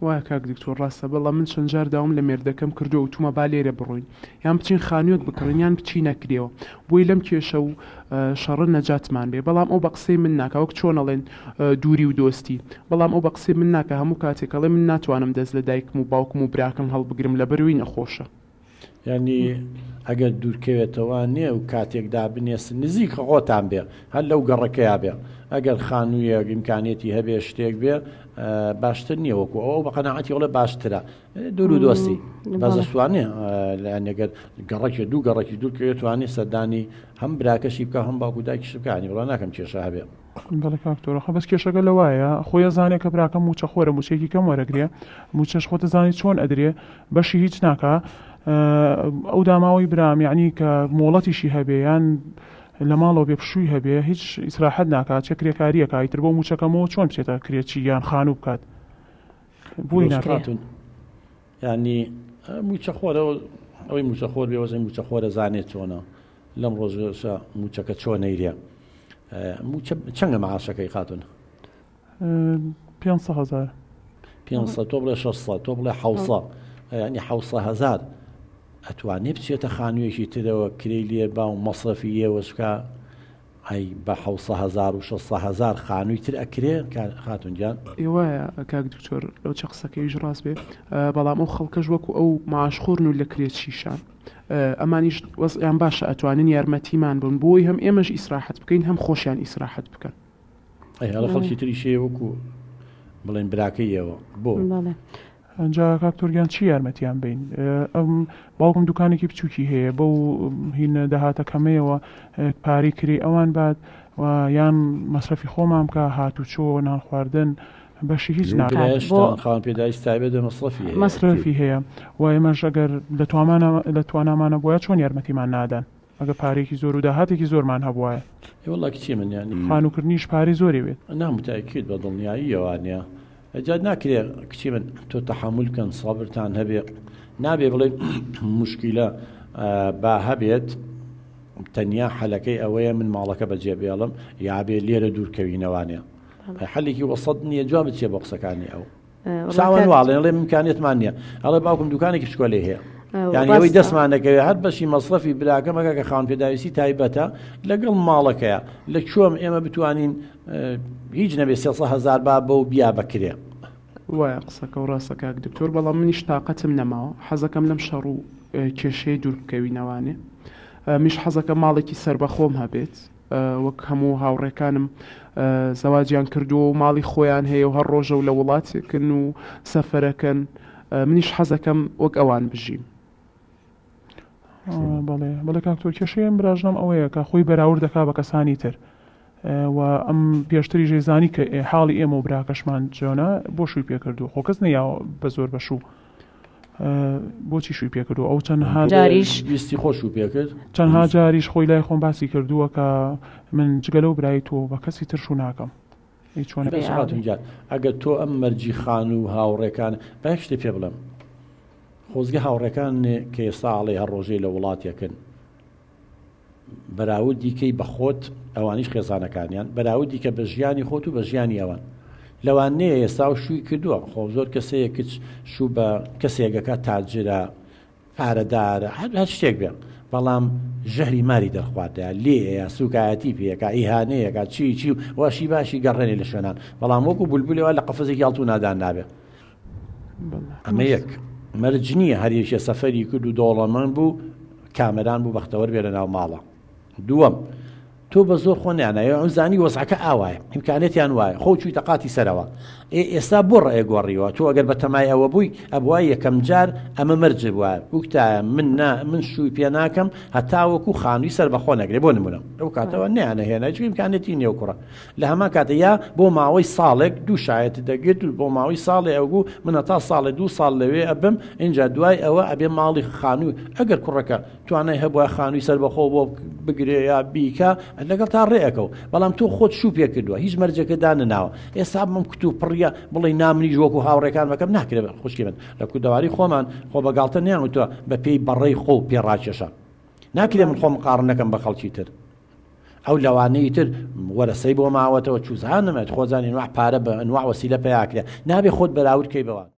وایە کاک دکتۆر ڕاستە، بەڵام من چەند جار داوام لە مێردەکەم کردو و تومە با لێرە بڕۆین، یان بچین خانوویەک بکڕین یان بچی نەکرێەوە، بۆی لەم کێشە و شەڕە نەجاتمان بێ. بەڵام ئەو بە قسەی من ناکە، وەک چۆنەڵێن دووری و دۆستی، بەڵام ئەو بە قسەی من ناکە. هەموو کاتێکەڵێ من ناتوانم دەست لە دایکم و باوکم و براکەم هەڵبگرم لە بەروی نەخۆشە. ینی ئەگەر دوورکەوێتەوە نییە و کاتێکدا بنێسن نزیک خۆتان بێ، هەر لەو گەڕەکەیا بێ. ئەگەر خانوویەک ئیمکانێتی هەبێ شتێک بێ باشتر نییە، وەکو ئەو بە قەناعەتی وڵێ باشترە دوور و دۆستی بەزە سوانێ لەگەر گەڕێکی دوو گەڕێکی دوورکەوێت توانێت سەردانی هەم براکەشی بکە هەم باوکو دایکیش بکانی، بەڵام ناکەم کێشە هەبێ. بەڵێ کاکتۆرە بەس کێشەکە لەوایە خۆی زانێ کە براکەم موچە خۆرە، موچێکی کەم وەرەگرێ، موچەش خۆتە زانی چۆن ئەدرێ بەشی هیچ ناکە. ئەو داماوەی برام یعنی کە مۆڵەتیشی هەبێ یان لە ماڵەوە بێ پشووی هەبێ هیچ ئیسراحەت ناکات، چه کرێکاریەکە ئیتر بۆ موچەکەمەوە چۆن بچێتە کرێکی یان خانوو بکات بۆی ناکاتون. ینی موچە خۆرەوە ئەوەی موچە خۆر بێ وەزەی موچە خۆرە زانێت چۆنە لەم ڕۆژە موچەکە چۆنەیرێ. چەندە مەعاشەکەی خاتون؟ 500,000. 500 تۆ بڵێ 600 تۆ بڵێ 700 ینی 700,000 ئەتوانێ بچێتە خانوویەکی ترەوە کرێی لێ با و مەصرفی ئێوەشکە ئەی بە 700,000 و 600,000 خانووی تر ئەکرێ خاتون گیان. ئێوایە کاک دکتۆر لەو چە قسەکەیش ڕاست بێ، بەڵام ئەو خەڵکەش وەکو ئەو ماعاشخۆرن و لە کرێچیشان ئەمانیش وەزعیان باشە، ئەتوانن یارمەتیمان بن بۆی هەم ئێمەش ئیسراحەت بکەین هەم خۆشیان ئیسراحەت بکەن. هەڵە خەڵکی تریشێ وەکو بڵێن براکەیەوە بۆ ئەجا کاکتۆرگیان چی یارمەتیان بین؟ ئەم باوکم دوکانێکی بچووکی هەیە بەو هینە داهاتەکەمەیەوە پارەی کری ئەوان بعد و یان مەصرفی خۆمان بکە هاتوو چۆ نان خواردن بەشی هیچ ناخوان پێداویست تایبەت مەصرفی هەیە و ئێمەش ئەگەر لە توانامانە بۆیە چۆن یارمەتیمان نادەن ئەگە پارێکی زۆر و داهاتێکی زۆرمان هەبوایە. وەڵا کچی من ینی خانووکردنیش پارەی زۆری بێت نامتاکید بە دڵنیاییەوانە ئەجاد ناکرێ کچی من تۆ تەحمل کەن سەبرتان هەبێ نابێ بڵێ مشکیلە با هەبێت تەنیا حەلەکەی ئەوەیە من ماڵەکە بەجێ بێڵم یابێ لێرە دوورکەوینەوانێ حەلێکی وەسەد نییە جواب بچێ بۆ قسەکانی ئەو ساوان واڵێن ئەڵێ امکانێتمان نییە ئەڵێ باوکم دوکانێکی بچکۆلێ هەیە یعنی ئەوەی دەستمان دەکەوێت هەر بەشی مەصرفی براکەمەکە کە خاوەن پێداویستی تایبەتە لەگەڵ ماڵەکەیە لە کوێم ئێمە بتوانین هیچ نەبێ 300,000 با بەو بیا بکرێ. وایە قسەکە و ڕاستە کاک دکتۆر، بەڵام منیش تااقەتم نەماوە حەزەکەم لەم شەڕ و کێشەی دووربکەوینەوانێ. میش حەزەکە ماڵێکی سربەخۆم هەبێت وەک هەموو هاوڕێکانم زەواجیان کردووە و ماڵی خۆیان هەیە و هەر ڕۆژە و لە وڵاتێکن و سەفەرەکەن، منیش حەزەکەم وەک ئەوان بژیم. بەڵێ کاکتۆر کێشەیەم براژنم ئەوەیە کە خۆی بەراورد دەکا بە کەسانی تر و ئەم پێشتری ژێزانی کە حاڵی ئێمە و براکەشمان جۆنە بۆ شووی پێکردو خۆ کەس نەیاوە بە زۆر بەشوو بۆچی شووی پێکردو ئەو چەندها جاریش ویستی خۆش و پێکرد چەندها جاریش خۆی لای خۆم باسی کردووە کە من جگەلە و برای تۆ بە کەسی ترشو ناکەم. ئەگەر تۆ ئەم مەرجی خان و هاوڕێکان با شتێ پێ بڵێم خۆزگە هاوڕێکان کە ئێستاڵێ هەر ڕۆژەی لە وڵاتیەکەن بەراورد دیکەی بە خۆت ئەوانیش خێزانەکانیان بەراوردی کە بە ژیانی خۆت و بە ژیانی ئەوان لەوان نەیە ئێستا و شووی کردووە خۆ زۆر کەسەیە کچ شوو بە کەسێکەکە تاجرە پارەدارە هەر شتێک بێن بەڵام ژەهری ماری دەرخواتە لێ سوکایەتی پێەکە ئیهانەیەکە چی واشی باشی گەڕێنی لە شوێنان بەڵام وەکو بولبولەوە لە قەفەزێکی هەڵتوو نادان نابێت. ئەمە یەک مەرج نییە هەریەشە سەفەری کرد و دۆڵەمەند بوو کامەران بوو بەختەوەر بێ لە ناو ماڵە. دووەم تۆ بە زۆر خۆنیانە ئەو زانی وەزعەکە ئاوایە ئیمکانێتیان وایە خۆ چووی تەقاتی سەرەوە ئێستا بۆ ڕێ گۆڕیوە تۆ ئەگەر بە تەمای ئەوە بووی ئەبوای یەکەم جار ئەمە مەرج بووە وەکتایە من شووی پێ ناکەم هەتاوەکو خانووی سەر بەخۆ نەگرێ بۆ نمونە ئەو کاتەوە نەیانە هێنا هیچ ئیمکانێتی نییە کوڕە لە هەمان کاتە یا بۆ ماوەی ساڵێک دوو شایەت دەگرێت بۆ ماوەی ساڵی ئەوگو منە تا ساڵی 2 ساڵ لەوێ ئەبم اینجا دوای ئەوە ئەبێ ماڵی خانووی ئەگەر کوڕەکە توانای هەبووە خانووی سەر بەخۆ بۆ بگرێ یا بیکە لەگەڵ تا ڕێەکە بەڵام تۆ خۆت شوو پێ کردووە هیچ مەرجەکە دانناوە ئێستا بم کتتو پڕە بڵێ نامنیش وەکو هاوڕێکان بەکەم ناکرێت خوشکی من لە کودەواری خۆمان خۆ بەگاڵتە نیان تۆ بە پێی بەڕێی خۆ پێڕاکێشە ناکرێت من خۆم قاڕ نەکەم بە خەڵکی تر ئەو لەوانەی تر وەرەسەی بۆ ماوەتەوە چوزانمێت خۆزانین وا پارە بە ئەنواع وەسیلە پێیاکرێت نابێ خۆت بەراورد کەی بەوە.